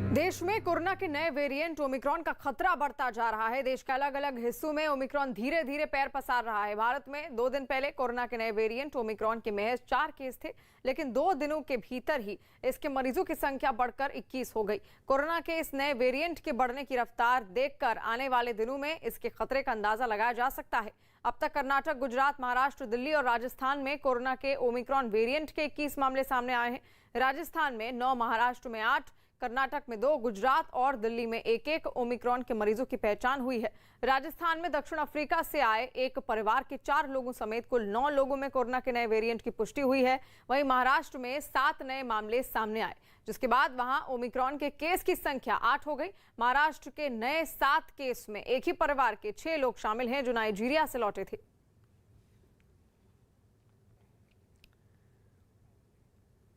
देश में कोरोना के नए वेरिएंट ओमिक्रॉन का खतरा बढ़ता जा रहा है। देश के अलग अलग हिस्सों में ओमिक्रॉन धीरे धीरे पैर पसार रहा है। भारत में 2 दिन पहले कोरोना के नए वेरिएंट ओमिक्रॉन के महज 4 केस थे, लेकिन 2 दिनों के भीतर ही इसके मरीजों की संख्या बढ़कर 21 हो गई। कोरोना के इस नए वेरिएंट के बढ़ने की रफ्तार देखकर आने वाले दिनों में इसके खतरे का अंदाजा लगाया जा सकता है। अब तक कर्नाटक, गुजरात, महाराष्ट्र, दिल्ली और राजस्थान में कोरोना के ओमिक्रॉन वेरिएंट के 21 मामले सामने आए हैं। राजस्थान में 9, महाराष्ट्र में 8, कर्नाटक में 2, गुजरात और दिल्ली में 1-1 ओमिक्रॉन के मरीजों की पहचान हुई है। राजस्थान में दक्षिण अफ्रीका से आए एक परिवार के 4 लोगों समेत कुल 9 लोगों में कोरोना के नए वेरिएंट की पुष्टि हुई है। वहीं महाराष्ट्र में 7 नए मामले सामने आए, जिसके बाद वहां ओमिक्रॉन के केस की संख्या 8 हो गई। महाराष्ट्र के नए 7 केस में एक ही परिवार के 6 लोग शामिल हैं जो नाइजीरिया से लौटे थे।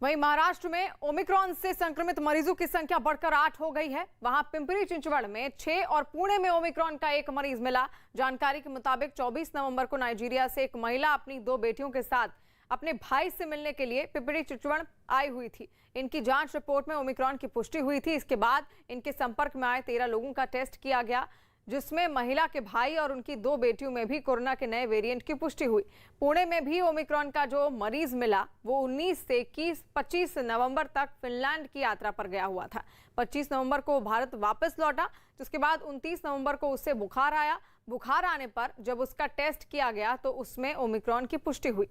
वहीं महाराष्ट्र में ओमिक्रॉन से संक्रमित मरीजों की संख्या बढ़कर 8 हो गई है। वहां पिंपरी चिंचवड़ में 6 और पुणे में ओमिक्रॉन का एक मरीज मिला। जानकारी के मुताबिक 24 नवंबर को नाइजीरिया से एक महिला अपनी 2 बेटियों के साथ अपने भाई से मिलने के लिए पिंपरी चिंचवड़ आई हुई थी। इनकी जांच रिपोर्ट में ओमिक्रॉन की पुष्टि हुई थी। इसके बाद इनके संपर्क में आए 13 लोगों का टेस्ट किया गया, जिसमें महिला के भाई और उनकी 2 बेटियों में भी कोरोना के नए वेरिएंट की पुष्टि हुई। पुणे में भी ओमिक्रॉन का जो मरीज मिला वो 19 से 25 नवंबर तक फिनलैंड की यात्रा पर गया हुआ था। 25 नवंबर को भारत वापस लौटा, जिसके बाद 29 नवंबर को उससे बुखार आया। बुखार आने पर जब उसका टेस्ट किया गया तो उसमें ओमिक्रॉन की पुष्टि हुई।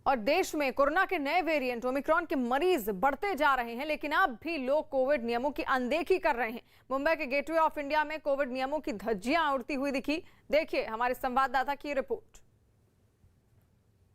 और देश में कोरोना के नए वेरिएंट ओमिक्रॉन के मरीज बढ़ते जा रहे हैं, लेकिन अब भी लोग कोविड नियमों की अनदेखी कर रहे हैं। मुंबई के गेटवे ऑफ इंडिया में कोविड नियमों की धज्जियां उड़ती हुई दिखी। देखिए हमारे संवाददाता की रिपोर्ट।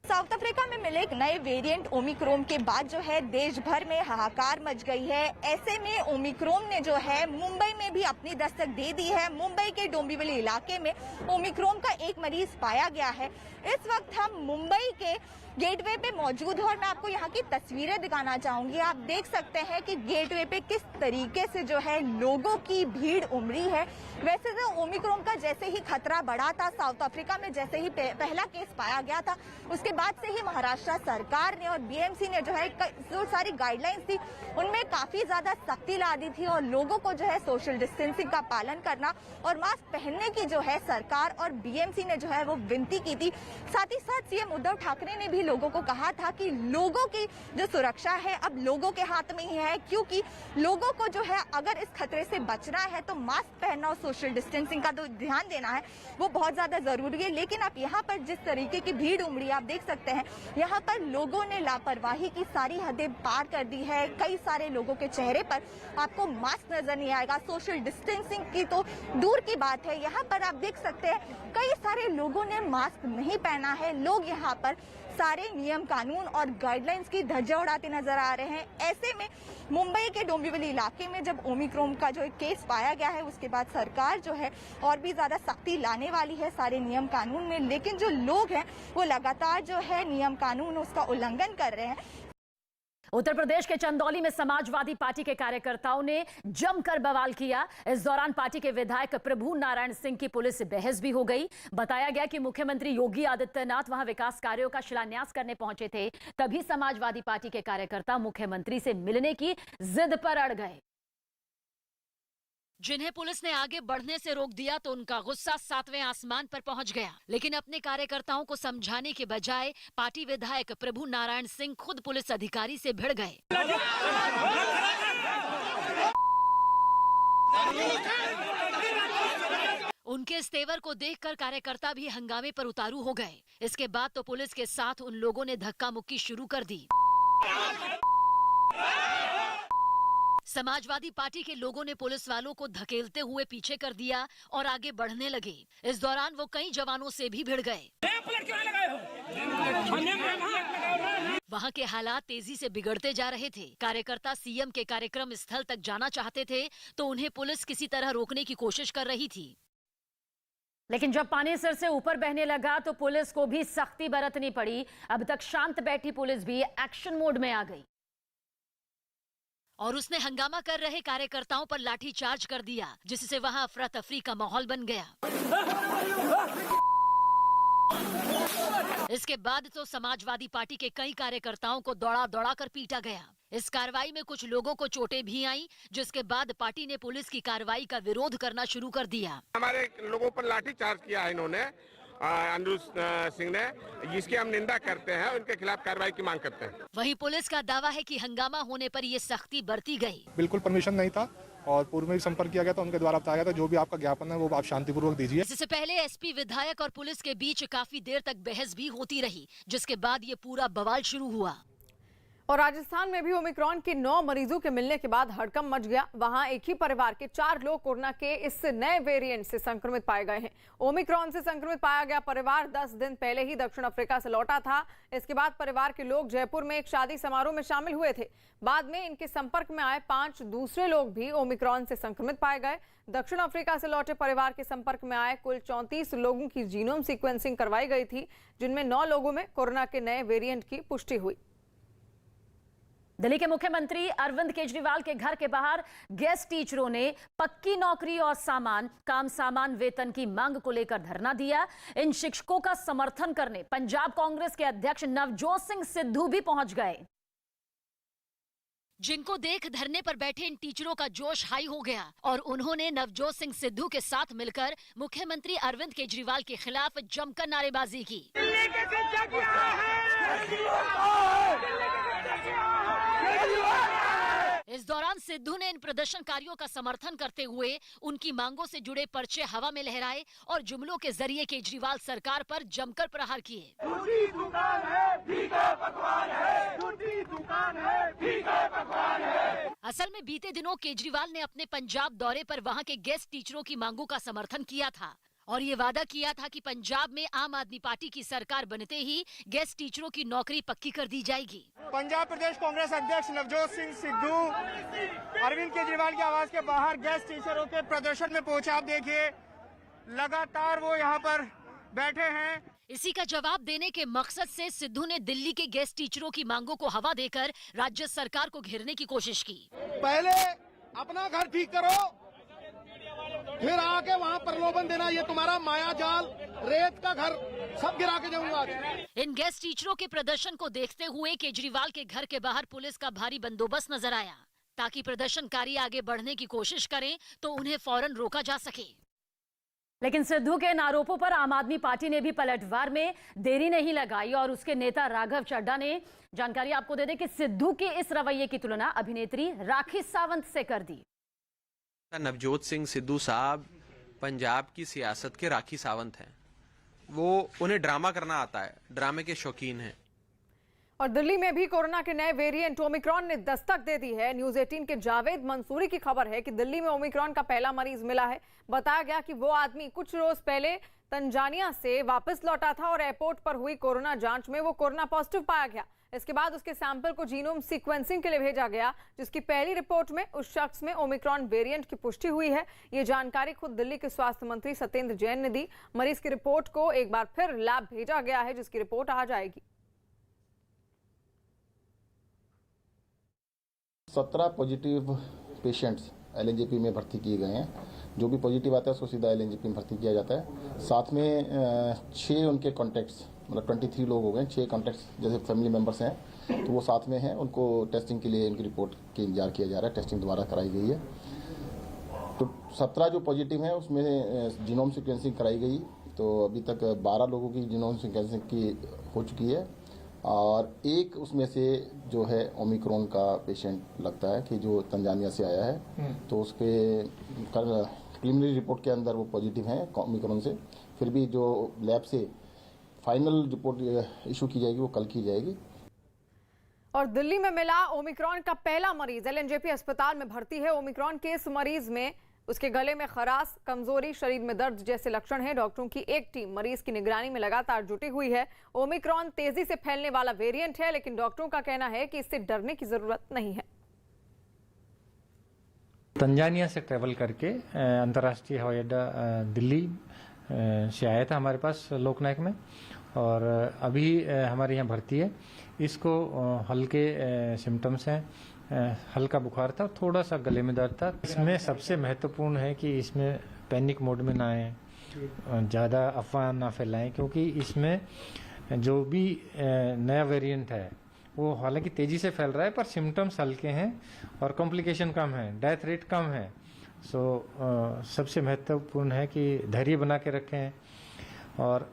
साउथ अफ्रीका में मिले एक नए वेरिएंट ओमिक्रॉन के बाद जो है देश भर में हाहाकार मच गई है। ऐसे में ओमिक्रॉन ने जो है मुंबई में भी अपनी दस्तक दे दी है। मुंबई के डोंबिवली इलाके में ओमिक्रॉन का एक मरीज पाया गया है। इस वक्त हम मुंबई के गेटवे पे मौजूद हैं और मैं आपको यहाँ की तस्वीरें दिखाना चाहूंगी। आप देख सकते हैं कि गेटवे पे किस तरीके से जो है लोगों की भीड़ उमड़ी है। वैसे तो ओमिक्रॉन का जैसे ही खतरा बढ़ा था, साउथ अफ्रीका में जैसे ही पहला केस पाया गया था, उसके बाद से ही महाराष्ट्र सरकार ने और बीएमसी ने जो है जो सारी गाइडलाइंस थी उनमें काफी ज्यादा सख्ती ला दी थी और लोगों को जो है सोशल डिस्टेंसिंग का पालन करना और मास्क पहनने की जो है सरकार और बीएमसी ने जो है वो विनती की थी। साथ ही साथ सीएम उद्धव ठाकरे ने भी लोगों को कहा था कि लोगों की जो सुरक्षा है अब लोगों के हाथ में ही है, क्योंकि लोगों को जो है अगर इस खतरे से बचना है तो मास्क पहनना और सोशल डिस्टेंसिंग का तो ध्यान देना है, वो बहुत ज्यादा जरूरी है। लेकिन आप यहाँ पर जिस तरीके की भीड़ उमड़ी आप देख सकते हैं, यहाँ पर लोगों ने लापरवाही की सारी हदें पार कर दी है। कई सारे लोगों के चेहरे पर आपको मास्क नजर नहीं आएगा। सोशल डिस्टेंसिंग की तो दूर की बात है, यहाँ पर आप देख सकते हैं कई सारे लोगों ने मास्क नहीं पहना है। लोग यहाँ पर सारे नियम कानून और गाइडलाइंस की धज्जियां उड़ाते नजर आ रहे हैं। ऐसे में मुंबई के डोंबिवली इलाके में जब ओमिक्रॉन का जो एक केस पाया गया है, उसके बाद सरकार जो है और भी ज्यादा सख्ती लाने वाली है सारे नियम कानून में। लेकिन जो लोग हैं वो लगातार जो है नियम कानून उसका उल्लंघन कर रहे हैं। उत्तर प्रदेश के चंदौली में समाजवादी पार्टी के कार्यकर्ताओं ने जमकर बवाल किया। इस दौरान पार्टी के विधायक प्रभु नारायण सिंह की पुलिस से बहस भी हो गई। बताया गया कि मुख्यमंत्री योगी आदित्यनाथ वहां विकास कार्यों का शिलान्यास करने पहुंचे थे, तभी समाजवादी पार्टी के कार्यकर्ता मुख्यमंत्री से मिलने की जिद पर अड़ गए। जिन्हें पुलिस ने आगे बढ़ने से रोक दिया तो उनका गुस्सा 7वें आसमान पर पहुंच गया। लेकिन अपने कार्यकर्ताओं को समझाने के बजाय पार्टी विधायक प्रभु नारायण सिंह खुद पुलिस अधिकारी से भिड़ गए। उनके इस तेवर को देखकर कार्यकर्ता भी हंगामे पर उतारू हो गए। इसके बाद तो पुलिस के साथ उन लोगों ने धक्का मुक्की शुरू कर दी। समाजवादी पार्टी के लोगों ने पुलिस वालों को धकेलते हुए पीछे कर दिया और आगे बढ़ने लगे। इस दौरान वो कई जवानों से भी भिड़ गए। वहां के हालात तेजी से बिगड़ते जा रहे थे। कार्यकर्ता सीएम के कार्यक्रम स्थल तक जाना चाहते थे तो उन्हें पुलिस किसी तरह रोकने की कोशिश कर रही थी। लेकिन जब पानी सिर से ऊपर बहने लगा तो पुलिस को भी सख्ती बरतनी पड़ी। अब तक शांत बैठी पुलिस भी एक्शन मोड में आ गई और उसने हंगामा कर रहे कार्यकर्ताओं पर लाठी चार्ज कर दिया, जिससे वहां अफरा तफरी का माहौल बन गया। इसके बाद तो समाजवादी पार्टी के कई कार्यकर्ताओं को दौड़ा कर पीटा गया। इस कार्रवाई में कुछ लोगों को चोटें भी आईं, जिसके बाद पार्टी ने पुलिस की कार्रवाई का विरोध करना शुरू कर दिया। हमारे लोगों पर लाठीचार्ज किया है इन्होंने, अनुज सिंह ने, जिसकी हम निंदा करते हैं, उनके खिलाफ कार्रवाई की मांग करते हैं। वहीं पुलिस का दावा है कि हंगामा होने पर ये सख्ती बरती गई। बिल्कुल परमिशन नहीं था और पूर्व में भी संपर्क किया गया था, उनके द्वारा बताया गया था जो भी आपका ज्ञापन है वो आप शांतिपूर्वक दीजिए। इससे पहले एसपी, विधायक और पुलिस के बीच काफी देर तक बहस भी होती रही, जिसके बाद ये पूरा बवाल शुरू हुआ। और राजस्थान में भी ओमिक्रॉन के 9 मरीजों के मिलने के बाद हड़कंप मच गया। वहां एक ही परिवार के 4 लोग कोरोना के इस नए वेरिएंट से संक्रमित पाए गए हैं। ओमिक्रॉन से संक्रमित पाया गया परिवार 10 दिन पहले ही दक्षिण अफ्रीका से लौटा था। इसके बाद परिवार के लोग जयपुर में एक शादी समारोह में शामिल हुए थे। बाद में इनके संपर्क में आए 5 दूसरे लोग भी ओमिक्रॉन से संक्रमित पाए गए। दक्षिण अफ्रीका से लौटे परिवार के संपर्क में आए कुल 34 लोगों की जीनोम सीक्वेंसिंग करवाई गई थी, जिनमें 9 लोगों में कोरोना के नए वेरिएंट की पुष्टि हुई। दिल्ली के मुख्यमंत्री अरविंद केजरीवाल के घर के बाहर गेस्ट टीचरों ने पक्की नौकरी और काम सामान वेतन की मांग को लेकर धरना दिया। इन शिक्षकों का समर्थन करने पंजाब कांग्रेस के अध्यक्ष नवजोत सिंह सिद्धू भी पहुंच गए, जिनको देख धरने पर बैठे इन टीचरों का जोश हाई हो गया और उन्होंने नवजोत सिंह सिद्धू के साथ मिलकर मुख्यमंत्री अरविंद केजरीवाल के खिलाफ जमकर नारेबाजी की। इस दौरान सिद्धू ने इन प्रदर्शनकारियों का समर्थन करते हुए उनकी मांगों से जुड़े पर्चे हवा में लहराए और जुमलों के जरिए केजरीवाल सरकार पर जमकर प्रहार किए। झूठी दुकान है, फीका पकवान है, झूठी दुकान है, फीका पकवान है। असल में बीते दिनों केजरीवाल ने अपने पंजाब दौरे पर वहां के गेस्ट टीचरों की मांगों का समर्थन किया था और ये वादा किया था कि पंजाब में आम आदमी पार्टी की सरकार बनते ही गेस्ट टीचरों की नौकरी पक्की कर दी जाएगी। पंजाब प्रदेश कांग्रेस अध्यक्ष नवजोत सिंह सिद्धू अरविंद केजरीवाल के आवास के बाहर गेस्ट टीचरों के प्रदर्शन में पहुंचे। आप देखिए लगातार वो यहाँ पर बैठे हैं। इसी का जवाब देने के मकसद से सिद्धू ने दिल्ली के गेस्ट टीचरों की मांगों को हवा देकर राज्य सरकार को घेरने की कोशिश की। पहले अपना घर ठीक करो, फिर आके वहाँ प्रलोभन देना, ये तुम्हारा माया जाल, रेत का घर सब गिरा के जाऊंगा। इन गेस्ट टीचरों के प्रदर्शन को देखते हुए केजरीवाल के घर के बाहर पुलिस का भारी बंदोबस्त नजर आया, ताकि प्रदर्शनकारी आगे बढ़ने की कोशिश करें तो उन्हें फौरन रोका जा सके। लेकिन सिद्धू के इन आरोपों पर आम आदमी पार्टी ने भी पलटवार में देरी नहीं लगाई और उसके नेता राघव चड्ढा ने जानकारी आपको दे दें कि सिद्धू के इस रवैये की तुलना अभिनेत्री राखी सावंत से कर दी। नवजोत सिंह सिद्धू साहब पंजाब की सियासत के राखी सावंत हैं। उन्हें ड्रामा करना आता है, ड्रामे के शौकीन हैं। और दिल्ली में भी कोरोना के नए वेरिएंट ओमिक्रॉन ने दस्तक दे दी है। न्यूज 18 के जावेद मंसूरी की खबर है कि दिल्ली में ओमिक्रॉन का पहला मरीज मिला है। बताया गया कि वो आदमी कुछ रोज पहले तंजानिया से वापस लौटा था और एयरपोर्ट पर हुई कोरोना जांच में वो कोरोना पॉजिटिव पाया गया। इसके बाद उसके सैंपल को जीनोम सीक्वेंसिंग के लिए भेजा गया, जिसकी पहली रिपोर्ट में उस शख्स में ओमिक्रॉन वेरिएंट की पुष्टि हुई है। ये जानकारी खुद दिल्ली के स्वास्थ्य मंत्री सत्येंद्र जैन ने दी। मरीज की रिपोर्ट को एक बार फिर लैब भेजा गया है, जिसकी रिपोर्ट आ जाएगी। 17 पॉजिटिव पेशेंट्स एलएनजेपी में भर्ती किए गए हैं। जो भी पॉजिटिव आता है उसको सीधा एलएनजेपी में भर्ती किया जाता है। साथ में 6 उनके कॉन्टैक्ट्स, मतलब 23 लोग हो गए, 6 कॉन्टैक्ट्स जैसे फैमिली मेम्बर्स हैं तो वो साथ में हैं। उनको टेस्टिंग के लिए उनकी रिपोर्ट के इंतजार किया जा रहा है। टेस्टिंग दोबारा कराई गई है। तो 17 जो पॉजिटिव हैं उसमें जीनोम सीक्वेंसिंग कराई गई, तो अभी तक 12 लोगों की जीनोम सीक्वेंसिंग की हो चुकी है और एक उसमें से जो है ओमिक्रॉन का पेशेंट लगता है कि जो तंजानिया से आया है। तो उसके प्रीलिमिनरी रिपोर्ट के अंदर वो पॉजिटिव हैं ओमिक्रॉन से। फिर भी जो लैब से फाइनल रिपोर्ट इशू की जाएगी वो कल की जाएगी। और दिल्ली में मिला ओमिक्रॉन का पहला मरीज एलएनजेपी अस्पताल में भर्ती है। ओमिक्रॉन के इस मरीज में उसके गले में खराश, कमजोरी, शरीर में दर्द जैसे लक्षण हैं। डॉक्टरों की एक टीम मरीज की निगरानी में लगातार जुटी हुई है। ओमिक्रॉन तेजी से फैलने वाला वेरिएंट है, लेकिन डॉक्टरों का कहना है कि इससे डरने की जरूरत नहीं है। तंजानिया से ट्रैवल करके अंतर्राष्ट्रीय हवाई अड्डा दिल्ली से आया था हमारे पास लोकनायक में और अभी हमारे यहाँ भर्ती है। इसको हल्के सिम्टम्स हैं, हल्का बुखार था और थोड़ा सा गले में दर्द था। इसमें सबसे महत्वपूर्ण है कि इसमें पैनिक मोड में ना आए ज़्यादा अफवाह ना फैलाएं, क्योंकि इसमें जो भी नया वेरिएंट है वो हालांकि तेज़ी से फैल रहा है, पर सिम्टम्स हल्के हैं और कॉम्प्लिकेशन कम है, डेथ रेट कम है। सबसे महत्वपूर्ण है कि धैर्य बना के रखें और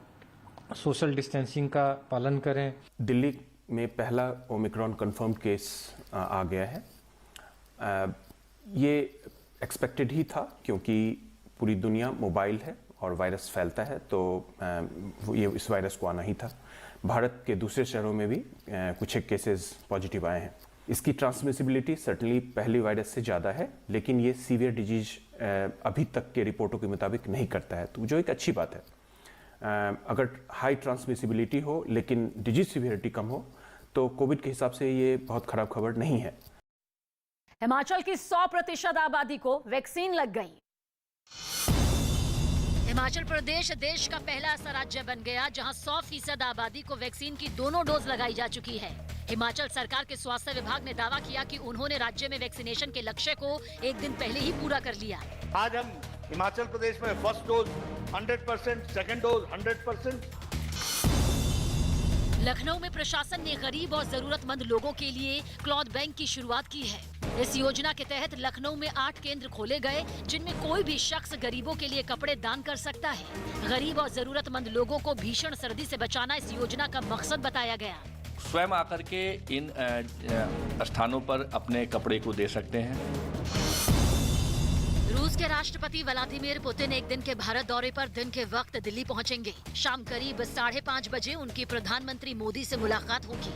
सोशल डिस्टेंसिंग का पालन करें। दिल्ली में पहला ओमिक्रॉन कंफर्म केस आ गया है। ये एक्सपेक्टेड ही था, क्योंकि पूरी दुनिया मोबाइल है और वायरस फैलता है, तो ये इस वायरस को आना ही था। भारत के दूसरे शहरों में भी कुछ एक केसेस पॉजिटिव आए हैं। इसकी ट्रांसमिसिबिलिटी सर्टनली पहले वायरस से ज़्यादा है, लेकिन ये सीवियर डिजीज अभी तक के रिपोर्टों के मुताबिक नहीं करता है, तो जो एक अच्छी बात है। अगर हाई ट्रांसमिसिबिलिटी हो लेकिन डिजीज सीवियरिटी कम हो, तो कोविड के हिसाब से ये बहुत खराब खबर नहीं है। हिमाचल की 100% आबादी को वैक्सीन लग गई। हिमाचल प्रदेश देश का ऐसा राज्य बन गया जहां 100% आबादी को वैक्सीन की दोनों डोज लगाई जा चुकी है। हिमाचल सरकार के स्वास्थ्य विभाग ने दावा किया कि उन्होंने राज्य में वैक्सीनेशन के लक्ष्य को एक दिन पहले ही पूरा कर लिया। आज हम हिमाचल प्रदेश में first dose 100%, second dose 100%। Lucknow में प्रशासन ने गरीब और जरूरतमंद लोगों के लिए क्लॉथ बैंक की शुरुआत की है। इस योजना के तहत लखनऊ में 8 केंद्र खोले गए, जिनमें कोई भी शख्स गरीबों के लिए कपड़े दान कर सकता है। गरीब और जरूरतमंद लोगों को भीषण सर्दी से बचाना इस योजना का मकसद बताया गया। स्वयं आकर के इन स्थानों पर अपने कपड़े को दे सकते हैं। रूस के राष्ट्रपति व्लादिमीर पुतिन एक दिन के भारत दौरे पर दिन के वक्त दिल्ली पहुंचेंगे। शाम करीब 5:30 बजे उनकी प्रधानमंत्री मोदी से मुलाकात होगी।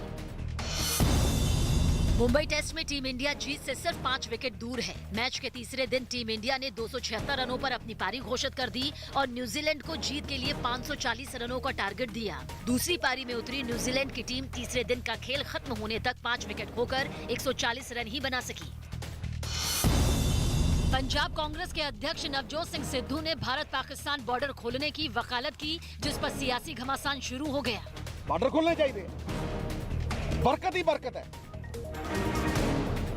मुंबई टेस्ट में टीम इंडिया जीत से सिर्फ 5 विकेट दूर है। मैच के तीसरे दिन टीम इंडिया ने 276 रनों पर अपनी पारी घोषित कर दी और न्यूजीलैंड को जीत के लिए 540 रनों का टारगेट दिया। दूसरी पारी में उतरी न्यूजीलैंड की टीम तीसरे दिन का खेल खत्म होने तक 5 विकेट खोकर 140 रन ही बना सकी। पंजाब कांग्रेस के अध्यक्ष नवजोत सिंह सिद्धू ने भारत पाकिस्तान बॉर्डर खोलने की वकालत की, जिस पर सियासी घमासान शुरू हो गया। बॉर्डर खोलने चाहिए, बरकत ही बरकत है।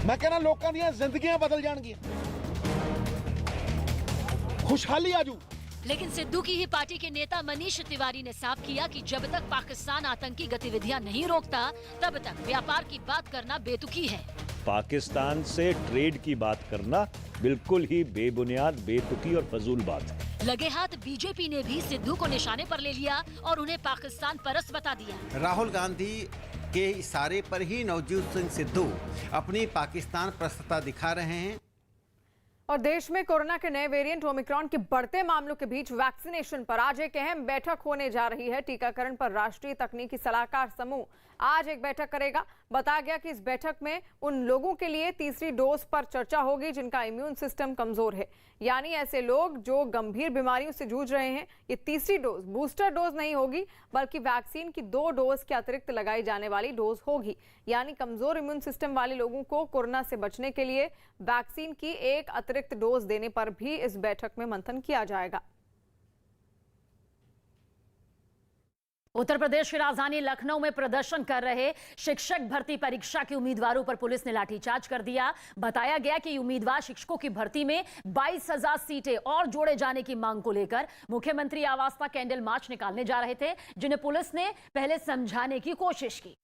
मैं कहना लोगों दी जिंदगियां बदल जाएंगी, खुशहाली आजू। लेकिन सिद्धू की ही पार्टी के नेता मनीष तिवारी ने साफ किया कि जब तक पाकिस्तान आतंकी गतिविधियां नहीं रोकता, तब तक व्यापार की बात करना बेतुकी है। पाकिस्तान से ट्रेड की बात करना बिल्कुल ही बेबुनियाद, बेतुकी और फजूल बात है। लगे हाथ बीजेपी ने भी सिद्धू को निशाने पर ले लिया और उन्हें पाकिस्तान परस्त बता दिया। राहुल गांधी के इशारे पर ही नवजोत सिंह सिद्धू अपनी पाकिस्तान परस्तता दिखा रहे हैं। और देश में कोरोना के नए वेरिएंट ओमिक्रॉन के बढ़ते मामलों के बीच वैक्सीनेशन पर आज एक अहम बैठक होने जा रही है। टीकाकरण पर राष्ट्रीय तकनीकी सलाहकार समूह आज एक बैठक करेगा। बताया गया कि इस बैठक में उन लोगों के लिए तीसरी डोज पर चर्चा होगी जिनका इम्यून सिस्टम कमजोर है, यानी ऐसे लोग जो गंभीर बीमारियों से जूझ रहे हैं। ये तीसरी डोज बूस्टर डोज नहीं होगी, बल्कि वैक्सीन की 2 डोज के अतिरिक्त लगाई जाने वाली डोज होगी। यानी कमजोर इम्यून सिस्टम वाले लोगों को कोरोना से बचने के लिए वैक्सीन की एक अतिरिक्त डोज देने पर भी इस बैठक में मंथन किया जाएगा। उत्तर प्रदेश की राजधानी लखनऊ में प्रदर्शन कर रहे शिक्षक भर्ती परीक्षा के उम्मीदवारों पर पुलिस ने लाठीचार्ज कर दिया। बताया गया कि उम्मीदवार शिक्षकों की भर्ती में 22,000 सीटें और जोड़े जाने की मांग को लेकर मुख्यमंत्री आवास तक कैंडल मार्च निकालने जा रहे थे, जिन्हें पुलिस ने पहले समझाने की कोशिश की,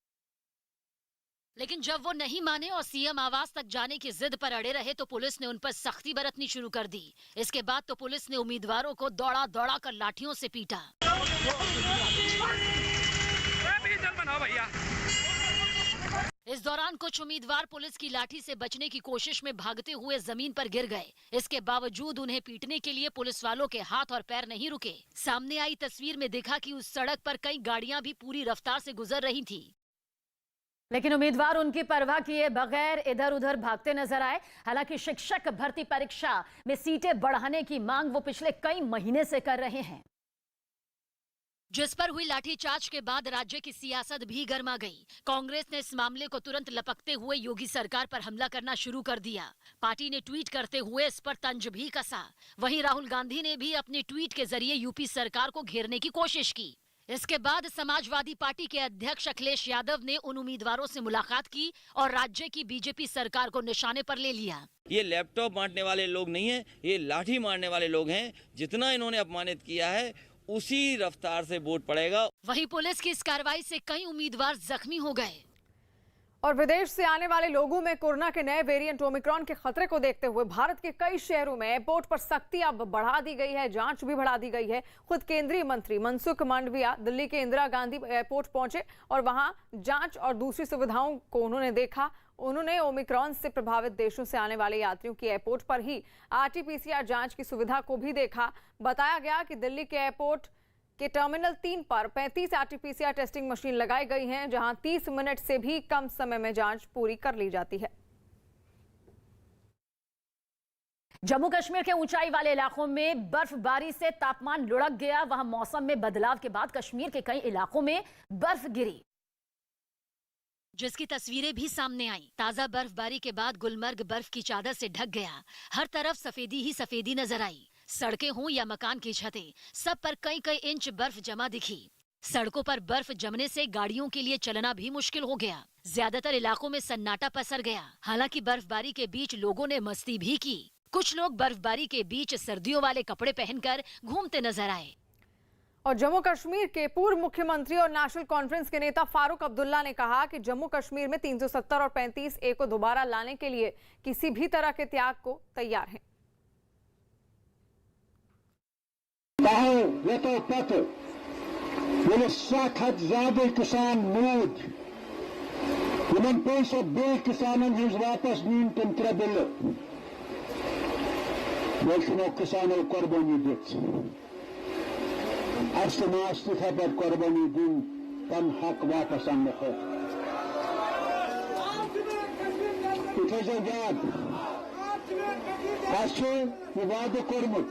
लेकिन जब वो नहीं माने और सीएम आवास तक जाने की जिद पर अड़े रहे तो पुलिस ने उन पर सख्ती बरतनी शुरू कर दी। इसके बाद तो पुलिस ने उम्मीदवारों को दौड़ा दौड़ा कर लाठियों से पीटा। इस दौरान कुछ उम्मीदवार पुलिस की लाठी से बचने की कोशिश में भागते हुए जमीन पर गिर गए। इसके बावजूद उन्हें पीटने के लिए पुलिस वालों के हाथ और पैर नहीं रुके। सामने आई तस्वीर में देखा कि उस सड़क पर कई गाड़ियां भी पूरी रफ्तार से गुजर रही थी, लेकिन उम्मीदवार उनकी परवाह किए बगैर इधर उधर भागते नजर आए। हालांकि शिक्षक भर्ती परीक्षा में सीटें बढ़ाने की मांग वो पिछले कई महीने से कर रहे हैं, जिस पर हुई लाठीचार्ज के बाद राज्य की सियासत भी गर्मा गई। कांग्रेस ने इस मामले को तुरंत लपकते हुए योगी सरकार पर हमला करना शुरू कर दिया। पार्टी ने ट्वीट करते हुए इस पर तंज भी कसा। वहीं राहुल गांधी ने भी अपने ट्वीट के जरिए यूपी सरकार को घेरने की कोशिश की। इसके बाद समाजवादी पार्टी के अध्यक्ष अखिलेश यादव ने उन उम्मीदवारों से मुलाकात की और राज्य की बीजेपी सरकार को निशाने पर ले लिया। ये लैपटॉप बांटने वाले लोग नहीं हैं, ये लाठी मारने वाले लोग हैं। जितना इन्होंने अपमानित किया है उसी रफ्तार से वोट पड़ेगा। वहीं पुलिस की इस कार्रवाई से कई उम्मीदवार जख्मी हो गए। और विदेश से आने वाले लोगों में कोरोना के नए वेरिएंट ओमिक्रॉन के खतरे को देखते हुए भारत के कई शहरों में एयरपोर्ट पर सख्ती अब बढ़ा दी गई है, जांच भी बढ़ा दी गई है। खुद केंद्रीय मंत्री मनसुख मांडविया दिल्ली के इंदिरा गांधी एयरपोर्ट पहुंचे और वहां जांच और दूसरी सुविधाओं को उन्होंने देखा। उन्होंने ओमिक्रॉन से प्रभावित देशों से आने वाले यात्रियों की एयरपोर्ट पर ही RT-PCR जांच की सुविधा को भी देखा। बताया गया कि दिल्ली के एयरपोर्ट के टर्मिनल 3 पर 35 RT-PCR टेस्टिंग मशीन लगाई गई हैं, जहां 30 मिनट से भी कम समय में जांच पूरी कर ली जाती है। जम्मू कश्मीर के ऊंचाई वाले इलाकों में बर्फबारी से तापमान लुढ़क गया। वहां मौसम में बदलाव के बाद कश्मीर के कई इलाकों में बर्फ गिरी, जिसकी तस्वीरें भी सामने आई। ताजा बर्फबारी के बाद गुलमर्ग बर्फ की चादर से ढक गया। हर तरफ सफेदी ही सफेदी नजर आई। सड़कें हों या मकान की छतें, सब पर कई कई इंच बर्फ जमा दिखी। सड़कों पर बर्फ जमने से गाड़ियों के लिए चलना भी मुश्किल हो गया। ज्यादातर इलाकों में सन्नाटा पसर गया। हालांकि बर्फबारी के बीच लोगों ने मस्ती भी की। कुछ लोग बर्फबारी के बीच सर्दियों वाले कपड़े पहनकर घूमते नजर आए। और जम्मू कश्मीर के पूर्व मुख्यमंत्री और नेशनल कॉन्फ्रेंस के नेता फारूक अब्दुल्ला ने कहा कि जम्मू कश्मीर में 370 और 35A को दोबारा लाने के लिए किसी भी तरह के त्याग को तैयार हैं। ज्यादा किसान मूद पैसों बे किसानन हज वापस नीन तम 3 बिल किसानों कुर्बानी दित अस खबर कुर्बानी दिन तम हक वापस अन्न थो याद अस वादे कोर्मुत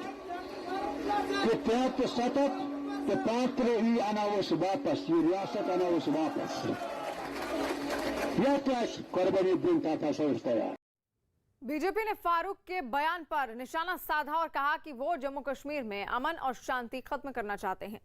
कि 65 तो 5 अनावस वापस ये रियासत अनावस वापस यह कुर्बानी दिन था तैयार। बीजेपी ने फारूक के बयान पर निशाना साधा और कहा कि वो जम्मू कश्मीर में अमन और शांति खत्म करना चाहते हैं।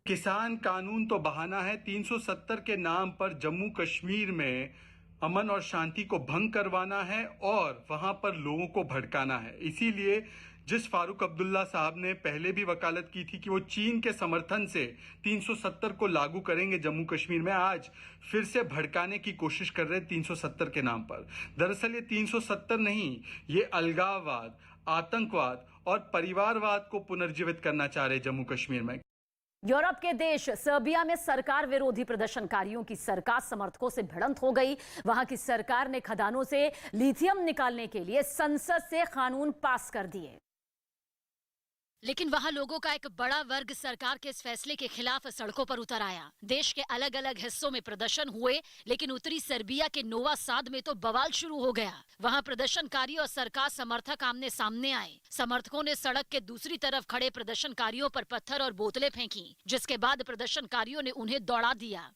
किसान कानून तो बहाना है, 370 के नाम पर जम्मू कश्मीर में अमन और शांति को भंग करवाना है और वहां पर लोगों को भड़काना है। इसीलिए जिस फारूक अब्दुल्ला साहब ने पहले भी वकालत की थी कि वो चीन के समर्थन से 370 को लागू करेंगे जम्मू कश्मीर में, आज फिर से भड़काने की कोशिश कर रहे हैं 370 के नाम पर। दरअसल ये 370 नहीं, ये अलगाववाद, आतंकवाद और परिवारवाद को पुनर्जीवित करना चाह रहे जम्मू कश्मीर में। यूरोप के देश सर्बिया में सरकार विरोधी प्रदर्शनकारियों की सरकार समर्थकों से भिड़ंत हो गई। वहां की सरकार ने खदानों से लिथियम निकालने के लिए संसद से कानून पास कर दिए, लेकिन वहां लोगों का एक बड़ा वर्ग सरकार के इस फैसले के खिलाफ सड़कों पर उतर आया। देश के अलग अलग हिस्सों में प्रदर्शन हुए, लेकिन उत्तरी सर्बिया के नोवा साद में तो बवाल शुरू हो गया। वहां प्रदर्शनकारी और सरकार समर्थक आमने सामने आए। समर्थकों ने सड़क के दूसरी तरफ खड़े प्रदर्शनकारियों पर पत्थर और बोतलें फेंकी, जिसके बाद प्रदर्शनकारियों ने उन्हें दौड़ा दिया।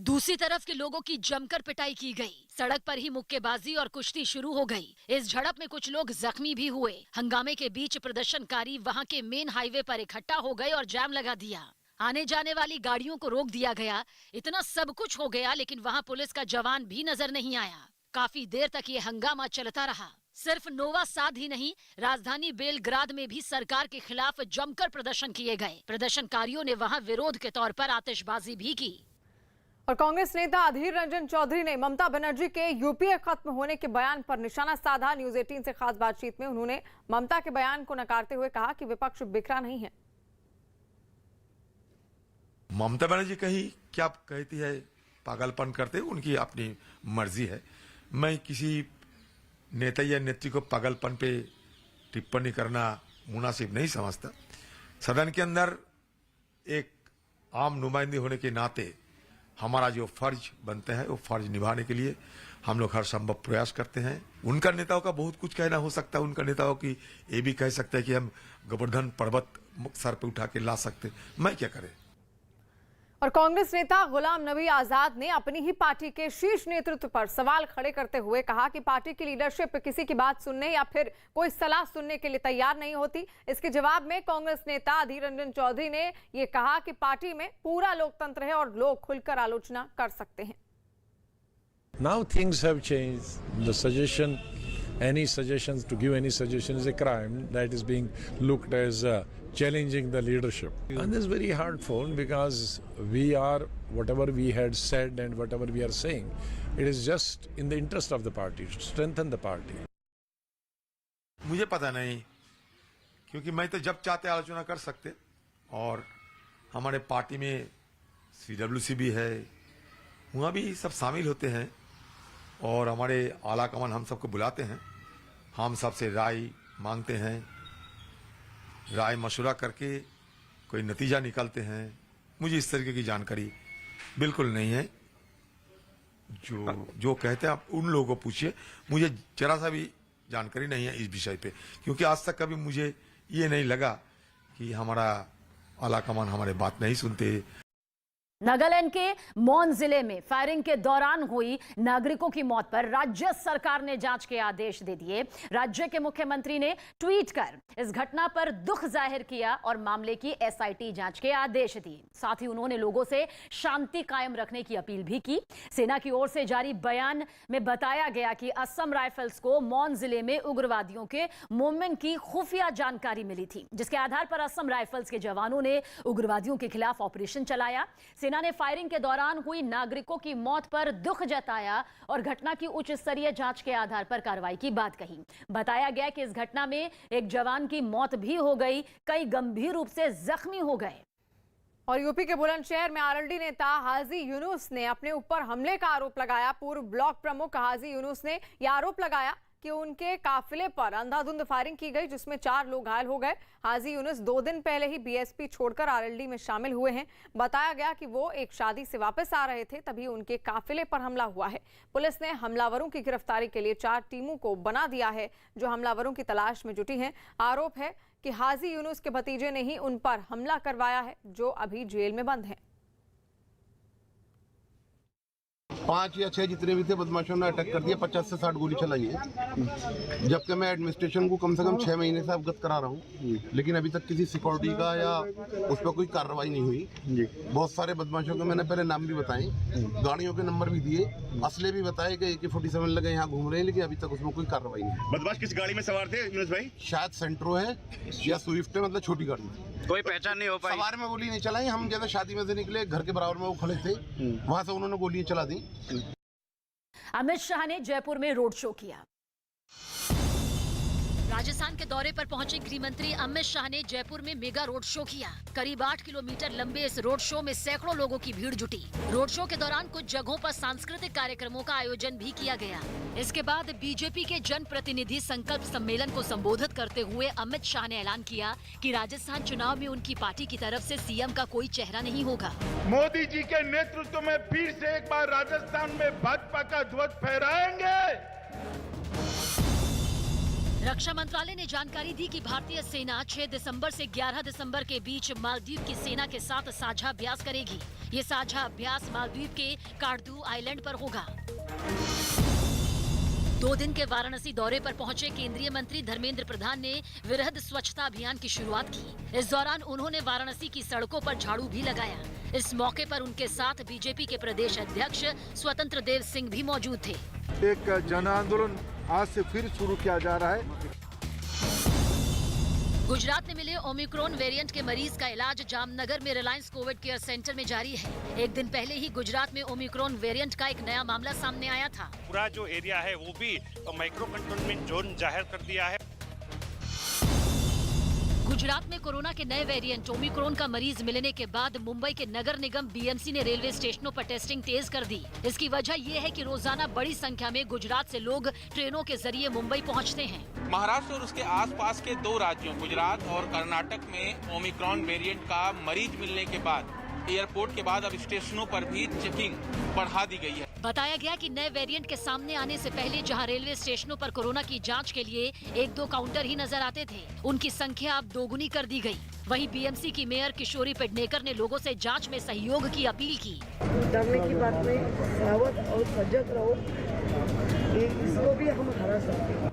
दूसरी तरफ के लोगों की जमकर पिटाई की गई। सड़क पर ही मुक्केबाजी और कुश्ती शुरू हो गई। इस झड़प में कुछ लोग जख्मी भी हुए। हंगामे के बीच प्रदर्शनकारी वहां के मेन हाईवे पर इकट्ठा हो गए और जाम लगा दिया। आने जाने वाली गाड़ियों को रोक दिया गया। इतना सब कुछ हो गया, लेकिन वहां पुलिस का जवान भी नजर नहीं आया। काफी देर तक ये हंगामा चलता रहा। सिर्फ नोवा साद ही नहीं, राजधानी बेलग्राद में भी सरकार के खिलाफ जमकर प्रदर्शन किए गए। प्रदर्शनकारियों ने वहां विरोध के तौर पर आतिशबाजी भी की। और कांग्रेस नेता अधीर रंजन चौधरी ने ममता बनर्जी के यूपीए खत्म होने के बयान पर निशाना साधा। न्यूज 18 से खास बातचीत में उन्होंने ममता के बयान को नकारते हुए कहा कि विपक्ष बिखरा नहीं है। ममता बनर्जी कहीं क्या कहती है, पागलपन करते, उनकी अपनी मर्जी है। मैं किसी नेता या नेत्री को पागलपन पे टिप्पणी करना मुनासिब नहीं समझता। सदन के अंदर एक आम नुमाइंदे होने के नाते हमारा जो फर्ज बनता है वो फर्ज निभाने के लिए हम लोग हर संभव प्रयास करते हैं। उनका नेताओं का बहुत कुछ कहना हो सकता है। उनका नेताओं की ये भी कह सकते हैं कि हम गोवर्धन पर्वत सर पे उठा के ला सकते, मैं क्या करें। और कांग्रेस नेता गुलाम नबी आजाद ने अपनी ही पार्टी के शीर्ष नेतृत्व पर सवाल खड़े करते हुए कहा कि पार्टी की लीडरशिप किसी की बात सुनने या फिर कोई सलाह सुनने के लिए तैयार नहीं होती। इसके जवाब में कांग्रेस नेता अधीर रंजन चौधरी ने ये कहा कि पार्टी में पूरा लोकतंत्र है और लोग खुलकर आलोचना कर सकते हैं। Now things have changed. The suggestion, any suggestions to give any suggestion is a crime that is being looked as challenging the leadership. And this is very hard for because we are, whatever we had said and whatever we are saying, it is just in the interest of the party, to strengthen the party. मुझे पता नहीं, क्योंकि मैं तो जब चाहते आलोचना कर सकते, और हमारे पार्टी में CWC भी है, वहाँ भी सब शामिल होते हैं और हमारे आला कमान हम सबको बुलाते हैं, हम सबसे राय मांगते हैं, राय मशवरा करके कोई नतीजा निकालते हैं। मुझे इस तरीके की जानकारी बिल्कुल नहीं है। जो कहते हैं आप उन लोगों को पूछिए, मुझे जरा सा भी जानकारी नहीं है इस विषय पे, क्योंकि आज तक कभी मुझे ये नहीं लगा कि हमारा आला कमान हमारे बात नहीं सुनते। नागालैंड के मौन जिले में फायरिंग के दौरान हुई नागरिकों की मौत पर राज्य सरकार ने जांच के आदेश दे दिए। राज्य के मुख्यमंत्री ने ट्वीट कर इस घटना पर दुख जाहिर किया और मामले की SIT जांच के आदेश दिए। साथ ही उन्होंने लोगों से शांति कायम रखने की अपील भी की। सेना की ओर से जारी बयान में बताया गया कि असम राइफल्स को मौन जिले में उग्रवादियों के मूवमेंट की खुफिया जानकारी मिली थी, जिसके आधार पर असम राइफल्स के जवानों ने उग्रवादियों के खिलाफ ऑपरेशन चलाया। सेना ने फायरिंग के दौरान हुई नागरिकों की मौत पर दुख जताया और घटना की उच्च स्तरीय जांच के आधार पर कार्रवाई की बात कही। बताया गया कि इस घटना में एक जवान की मौत भी हो गई, कई गंभीर रूप से जख्मी हो गए। और यूपी के बुलंदशहर में आरएलडी नेता हाजी यूनुस ने अपने ऊपर हमले का आरोप लगाया। पूर्व ब्लॉक प्रमुख हाजी यूनुस ने यह आरोप लगाया कि उनके काफिले पर अंधाधुंध फायरिंग की गई, जिसमें 4 लोग घायल हो गए। हाजी यूनुस 2 दिन पहले ही बीएसपी छोड़कर आरएलडी में शामिल हुए हैं। बताया गया कि वो एक शादी से वापस आ रहे थे, तभी उनके काफिले पर हमला हुआ है। पुलिस ने हमलावरों की गिरफ्तारी के लिए 4 टीमों को बना दिया है, जो हमलावरों की तलाश में जुटी हैं। आरोप है कि हाजी यूनुस के भतीजे ने ही उन पर हमला करवाया है, जो अभी जेल में बंद हैं। 5 या 6 जितने भी थे बदमाशों ने अटैक कर दिया, 50 से 60 गोली चलाई है। जबकि मैं एडमिनिस्ट्रेशन को कम से कम 6 महीने से अवगत करा रहा हूँ, लेकिन अभी तक किसी सिक्योरिटी का या उस पर कोई कार्रवाई नहीं हुई। बहुत सारे बदमाशों के मैंने पहले नाम भी बताए, गाड़ियों के नंबर भी दिए, असले भी बताए कि AK-47 लगे यहाँ घूम रहे हैं, लेकिन अभी तक उसमें कोई कार्रवाई नहीं। बदमाश किस गाड़ी में सवार थे यूनुस भाई? शायद सेंट्रो है या स्विफ्ट है, मतलब छोटी गाड़ी। कोई पहचान नहीं हो पाई। सवार में गोली नहीं चलाई, हम जैसे शादी में से निकले, घर के बराबर में वो खड़े थे, वहां से उन्होंने गोलियां चला दी। अमित शाह ने जयपुर में रोड शो किया। राजस्थान के दौरे पर पहुंचे गृह मंत्री अमित शाह ने जयपुर में मेगा रोड शो किया। करीब 8 किलोमीटर लंबे इस रोड शो में सैकड़ों लोगों की भीड़ जुटी। रोड शो के दौरान कुछ जगहों पर सांस्कृतिक कार्यक्रमों का आयोजन भी किया गया। इसके बाद बीजेपी के जन प्रतिनिधि संकल्प सम्मेलन को संबोधित करते हुए अमित शाह ने ऐलान किया कि राजस्थान चुनाव में उनकी पार्टी की तरफ से CM का कोई चेहरा नहीं होगा। मोदी जी के नेतृत्व में फिर से एक बार राजस्थान में भाजपा का ध्वज फहराएंगे। रक्षा मंत्रालय ने जानकारी दी कि भारतीय सेना 6 दिसंबर से 11 दिसंबर के बीच मालदीव की सेना के साथ साझा अभ्यास करेगी। ये साझा अभ्यास मालदीव के कार्डू आइलैंड पर होगा। 2 दिन के वाराणसी दौरे पर पहुंचे केंद्रीय मंत्री धर्मेंद्र प्रधान ने वृहद स्वच्छता अभियान की शुरुआत की। इस दौरान उन्होंने वाराणसी की सड़कों पर झाड़ू भी लगाया। इस मौके पर उनके साथ बीजेपी के प्रदेश अध्यक्ष स्वतंत्र देव सिंह भी मौजूद थे। एक जन आंदोलन आज से फिर शुरू किया जा रहा है। गुजरात में मिले ओमिक्रॉन वेरिएंट के मरीज का इलाज जामनगर में रिलायंस कोविड केयर सेंटर में जारी है। एक दिन पहले ही गुजरात में ओमिक्रॉन वेरिएंट का एक नया मामला सामने आया था। पूरा जो एरिया है वो भी माइक्रो कंटेनमेंट जोन जाहिर कर दिया है। गुजरात में कोरोना के नए वेरिएंट ओमिक्रॉन का मरीज मिलने के बाद मुंबई के नगर निगम BMC ने रेलवे स्टेशनों पर टेस्टिंग तेज कर दी। इसकी वजह ये है कि रोजाना बड़ी संख्या में गुजरात से लोग ट्रेनों के जरिए मुंबई पहुंचते हैं। महाराष्ट्र और उसके आसपास के 2 राज्यों गुजरात और कर्नाटक में ओमिक्रॉन वेरिएंट का मरीज मिलने के बाद एयरपोर्ट के बाद अब स्टेशनों पर भी चेकिंग बढ़ा दी गई है। बताया गया कि नए वेरिएंट के सामने आने से पहले जहां रेलवे स्टेशनों पर कोरोना की जांच के लिए 1-2 काउंटर ही नजर आते थे, उनकी संख्या अब दोगुनी कर दी गई। वहीं बीएमसी की मेयर किशोरी पेडनेकर ने लोगों से जांच में सहयोग की अपील की। डरने की बात नहीं, सावध और सजग रहो, इसको भी हम हरा सकते हैं।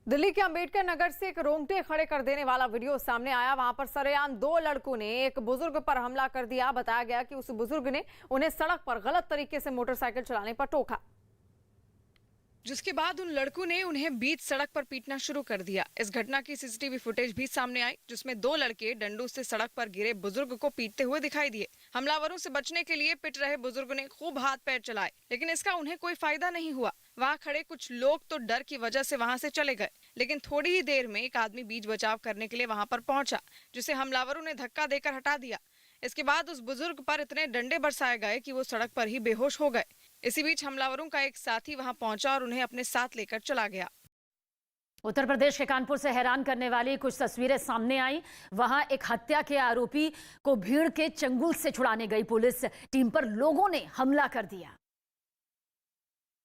दिल्ली के अंबेडकर नगर से एक रोंगटे खड़े कर देने वाला वीडियो सामने आया। वहां पर सरेआम 2 लड़कों ने एक बुजुर्ग पर हमला कर दिया। बताया गया कि उस बुजुर्ग ने उन्हें सड़क पर गलत तरीके से मोटरसाइकिल चलाने पर टोका, जिसके बाद उन लड़कों ने उन्हें बीच सड़क पर पीटना शुरू कर दिया। इस घटना की सीसीटीवी फुटेज भी सामने आई, जिसमें 2 लड़के डंडों से सड़क पर गिरे बुजुर्ग को पीटते हुए दिखाई दिए। हमलावरों से बचने के लिए पिट रहे बुजुर्ग ने खूब हाथ पैर चलाए, लेकिन इसका उन्हें कोई फायदा नहीं हुआ। वहां खड़े कुछ लोग तो डर की वजह से वहां से चले गए, लेकिन थोड़ी ही देर में एक आदमी बीच बचाव करने के लिए वहां पर पहुंचा, जिसे हमलावरों ने धक्का देकर हटा दिया। इसके बाद उस बुजुर्ग पर इतने डंडे बरसाए गए कि वो सड़क पर ही बेहोश हो गए। इसी बीच हमलावरों का एक साथी वहां पहुंचा और उन्हें अपने साथ लेकर चला गया। उत्तर प्रदेश के कानपुर से हैरान करने वाली कुछ तस्वीरें सामने आई। वहां एक हत्या के आरोपी को भीड़ के चंगुल से छुड़ाने गई पुलिस टीम पर लोगों ने हमला कर दिया,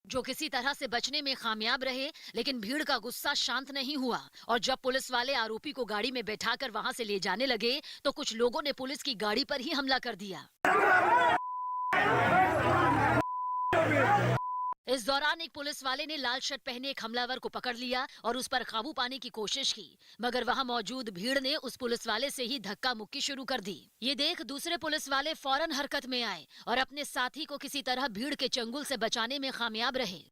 जो किसी तरह से बचने में कामयाब रहे, लेकिन भीड़ का गुस्सा शांत नहीं हुआ और जब पुलिस वाले आरोपी को गाड़ी में बैठाकर वहां से ले जाने लगे तो कुछ लोगों ने पुलिस की गाड़ी पर ही हमला कर दिया। इस दौरान एक पुलिस वाले ने लाल शर्ट पहने एक हमलावर को पकड़ लिया और उस पर काबू पाने की कोशिश की, मगर वहां मौजूद भीड़ ने उस पुलिस वाले से ही धक्का मुक्की शुरू कर दी। ये देख दूसरे पुलिस वाले फौरन हरकत में आए और अपने साथी को किसी तरह भीड़ के चंगुल से बचाने में कामयाब रहे।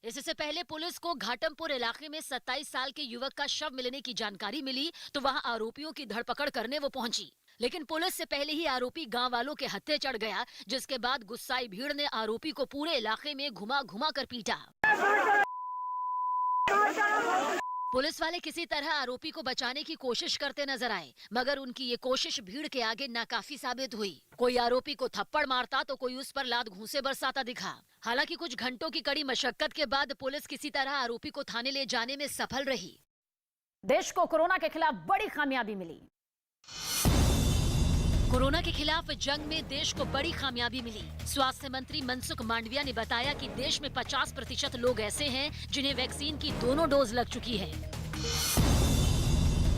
इससे पहले पुलिस को घाटमपुर इलाके में 27 साल के युवक का शव मिलने की जानकारी मिली तो वहां आरोपियों की धरपकड़ करने वो पहुंची, लेकिन पुलिस से पहले ही आरोपी गांव वालों के हत्थे चढ़ गया, जिसके बाद गुस्साई भीड़ ने आरोपी को पूरे इलाके में घुमा घुमा कर पीटा। पुलिस वाले किसी तरह आरोपी को बचाने की कोशिश करते नजर आए, मगर उनकी ये कोशिश भीड़ के आगे नाकाफी साबित हुई। कोई आरोपी को थप्पड़ मारता तो कोई उस पर लात घूंसे बरसाता दिखा। हालांकि कुछ घंटों की कड़ी मशक्कत के बाद पुलिस किसी तरह आरोपी को थाने ले जाने में सफल रही। देश को कोरोना के खिलाफ बड़ी कामयाबी मिली। कोरोना के खिलाफ जंग में देश को बड़ी कामयाबी मिली। स्वास्थ्य मंत्री मनसुख मांडविया ने बताया कि देश में 50% लोग ऐसे हैं जिन्हें वैक्सीन की दोनों डोज लग चुकी है।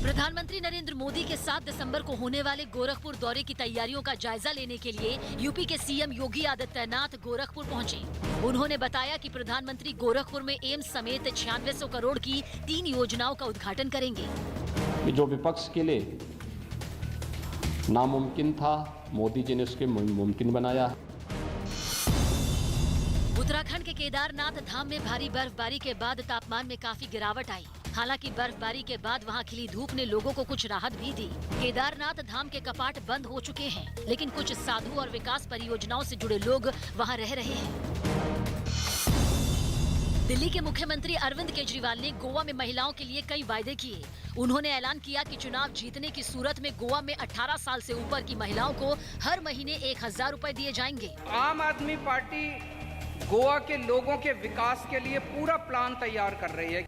प्रधानमंत्री नरेंद्र मोदी के 7 दिसंबर को होने वाले गोरखपुर दौरे की तैयारियों का जायजा लेने के लिए यूपी के सीएम योगी आदित्यनाथ गोरखपुर पहुंचे। उन्होंने बताया कि प्रधानमंत्री गोरखपुर में एम्स समेत 9600 करोड़ की 3 योजनाओं का उद्घाटन करेंगे। जो विपक्ष के लिए नामुमकिन था, मोदी जी ने उसके मुमकिन बनाया। उत्तराखंड के केदारनाथ धाम में भारी बर्फबारी के बाद तापमान में काफी गिरावट आई। हालांकि बर्फबारी के बाद वहां खिली धूप ने लोगों को कुछ राहत भी दी। केदारनाथ धाम के कपाट बंद हो चुके हैं, लेकिन कुछ साधु और विकास परियोजनाओं से जुड़े लोग वहां रह रहे हैं। दिल्ली के मुख्यमंत्री अरविंद केजरीवाल ने गोवा में महिलाओं के लिए कई वायदे किए। उन्होंने ऐलान किया कि चुनाव जीतने की सूरत में गोवा में 18 साल से ऊपर की महिलाओं को हर महीने 1000 रुपए दिए जाएंगे। आम आदमी पार्टी गोवा के लोगों के विकास के लिए पूरा प्लान तैयार कर रही है।